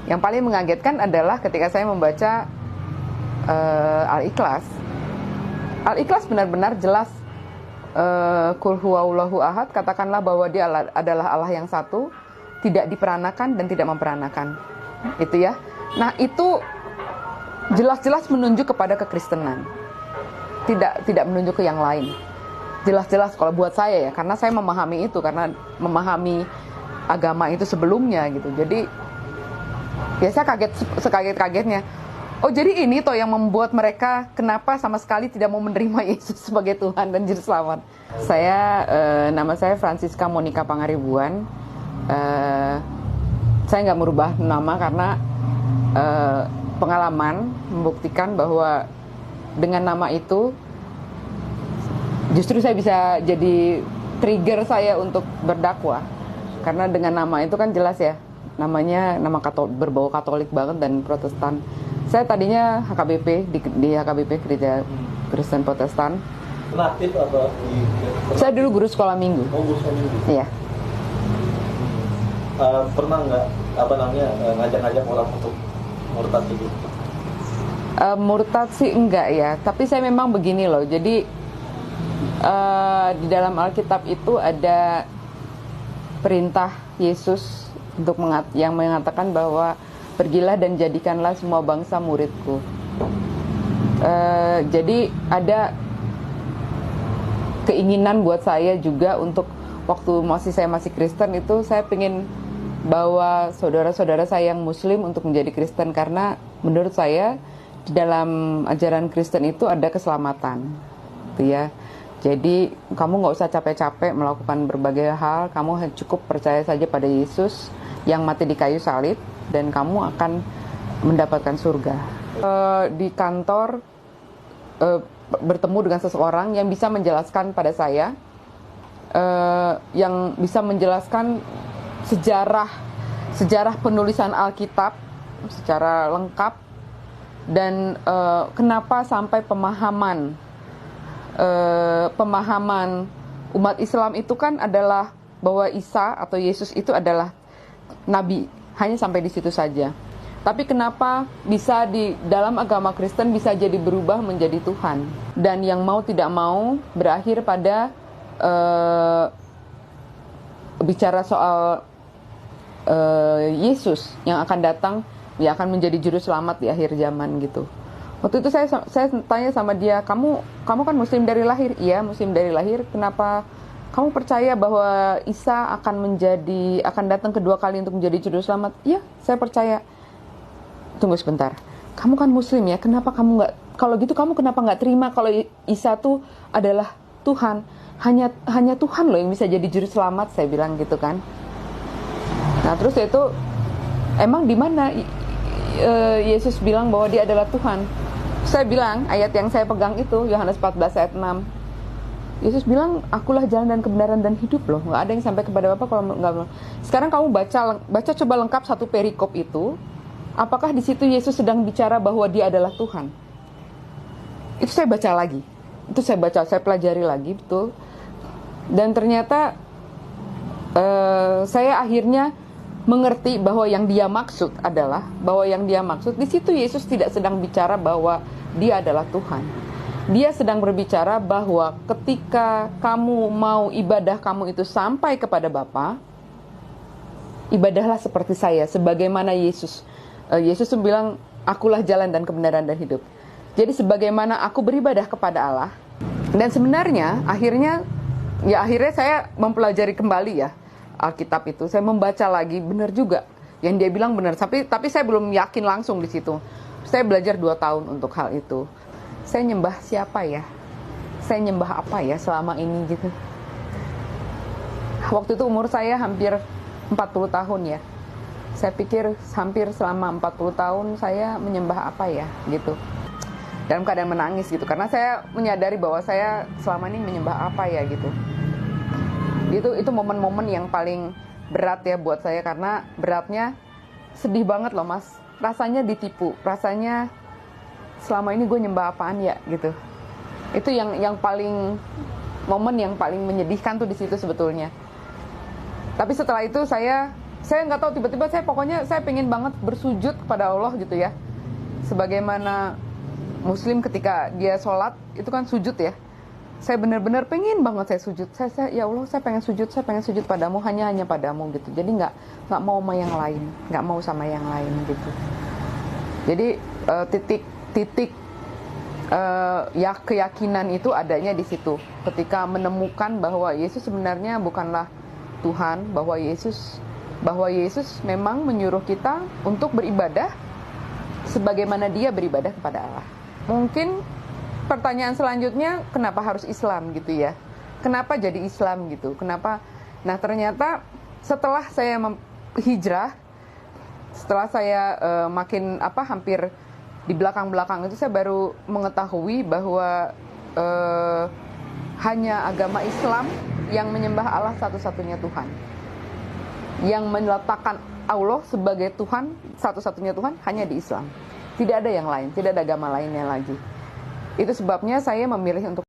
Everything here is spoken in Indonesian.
Yang paling mengagetkan adalah ketika saya membaca Al-Ikhlas. Al-Ikhlas benar-benar jelas, Qul huwallahu ahad, katakanlah bahwa dia adalah Allah yang satu, tidak diperanakan dan tidak memperanakan. Itu ya. Nah, itu jelas-jelas menunjuk kepada kekristenan. Tidak menunjuk ke yang lain. Jelas-jelas kalau buat saya ya, karena saya memahami itu, karena memahami agama itu sebelumnya gitu. Jadi ya saya sekaget-kagetnya. Oh, jadi ini toh yang membuat mereka kenapa sama sekali tidak mau menerima Yesus sebagai Tuhan dan Juru Selamat. Nama saya Francisca Monica Pangaribuan. Saya nggak merubah nama karena pengalaman membuktikan bahwa dengan nama itu justru saya bisa jadi trigger saya untuk berdakwah. Karena dengan nama itu kan jelas ya, namanya nama berbau Katolik banget dan Protestan. Saya tadinya HKBP di HKBP Gereja Kristen Protestan. Natif atau Saya dulu guru sekolah minggu. Oh, guru sekolah minggu. Iya. Pernah nggak ngajak-ngajak orang untuk murtad gitu? Murtad sih enggak ya, tapi saya memang begini loh. Jadi di dalam Alkitab itu ada perintah Yesus untuk yang mengatakan bahwa pergilah dan jadikanlah semua bangsa muridku. Jadi ada keinginan buat saya juga untuk waktu saya masih Kristen itu saya pengen bawa saudara-saudara saya yang Muslim untuk menjadi Kristen, karena menurut saya di dalam ajaran Kristen itu ada keselamatan, gitu ya. Jadi kamu nggak usah capek-capek melakukan berbagai hal, kamu cukup percaya saja pada Yesus yang mati di kayu salib dan kamu akan mendapatkan surga. Di kantor bertemu dengan seseorang yang bisa menjelaskan pada saya, yang bisa menjelaskan sejarah penulisan Alkitab secara lengkap dan kenapa sampai pemahaman umat Islam itu kan adalah bahwa Isa atau Yesus itu adalah nabi, hanya sampai di situ saja. Tapi kenapa bisa di dalam agama Kristen bisa jadi berubah menjadi Tuhan, dan yang mau tidak mau berakhir pada bicara soal Yesus yang akan datang, yang akan menjadi juru selamat di akhir zaman gitu. Waktu itu saya tanya sama dia, kamu kan Muslim dari lahir? Iya, Muslim dari lahir. Kenapa kamu percaya bahwa Isa akan datang kedua kali untuk menjadi juru selamat? Iya, saya percaya. Tunggu sebentar. Kamu kan Muslim ya? Kenapa kamu nggak? Kalau gitu kamu kenapa nggak terima kalau Isa tuh adalah Tuhan? Hanya Tuhan loh yang bisa jadi juru selamat, saya bilang gitu kan. Nah terus itu emang di mana Yesus bilang bahwa dia adalah Tuhan? Saya bilang ayat yang saya pegang itu Yohanes 14 ayat 6. Yesus bilang, akulah jalan dan kebenaran dan hidup loh. Nggak ada yang sampai kepada Bapa kalau nggak. Sekarang kamu baca coba lengkap satu perikop itu. Apakah di situ Yesus sedang bicara bahwa dia adalah Tuhan? Itu saya baca lagi. Saya pelajari lagi betul. Dan ternyata saya akhirnya mengerti bahwa yang dia maksud di situ Yesus tidak sedang bicara bahwa dia adalah Tuhan. Dia sedang berbicara bahwa ketika kamu mau ibadah kamu itu sampai kepada Bapa, ibadahlah seperti saya, sebagaimana Yesus. Yesus bilang, akulah jalan dan kebenaran dan hidup. Jadi sebagaimana aku beribadah kepada Allah. Dan sebenarnya akhirnya saya mempelajari kembali ya Alkitab itu. Saya membaca lagi, benar juga yang dia bilang benar. Tapi saya belum yakin langsung di situ. Saya belajar 2 tahun untuk hal itu. Saya nyembah siapa ya? Saya nyembah apa ya selama ini gitu. Waktu itu umur saya hampir 40 tahun ya. Saya pikir hampir selama 40 tahun saya menyembah apa ya gitu. Dalam keadaan menangis gitu. Karena saya menyadari bahwa saya selama ini menyembah apa ya gitu. Itu momen-momen yang paling berat ya buat saya. Karena beratnya sedih banget loh mas. Rasanya ditipu. Rasanya selama ini gue nyembah apaan ya gitu. Itu yang paling momen yang paling menyedihkan tuh di situ sebetulnya. Tapi setelah itu saya Saya nggak tahu, tiba-tiba pokoknya saya pengen banget bersujud kepada Allah gitu ya. Sebagaimana Muslim ketika dia sholat itu kan sujud ya. Saya benar-benar pengen banget saya sujud. Ya Allah, saya pengen sujud padamu, hanya padamu gitu. Jadi nggak mau sama yang lain, nggak mau sama yang lain gitu. Jadi titik ya keyakinan itu adanya di situ. Ketika menemukan bahwa Yesus sebenarnya bukanlah Tuhan, bahwa Yesus memang menyuruh kita untuk beribadah sebagaimana Dia beribadah kepada Allah. Mungkin pertanyaan selanjutnya, kenapa harus Islam gitu ya? Kenapa jadi Islam gitu? Kenapa? Nah, ternyata setelah saya hijrah, setelah saya makin hampir di belakang-belakang itu, saya baru mengetahui bahwa hanya agama Islam yang menyembah Allah satu-satunya Tuhan. Yang meletakkan Allah sebagai Tuhan, satu-satunya Tuhan hanya di Islam. Tidak ada yang lain, tidak ada agama lainnya lagi. Itu sebabnya saya memilih untuk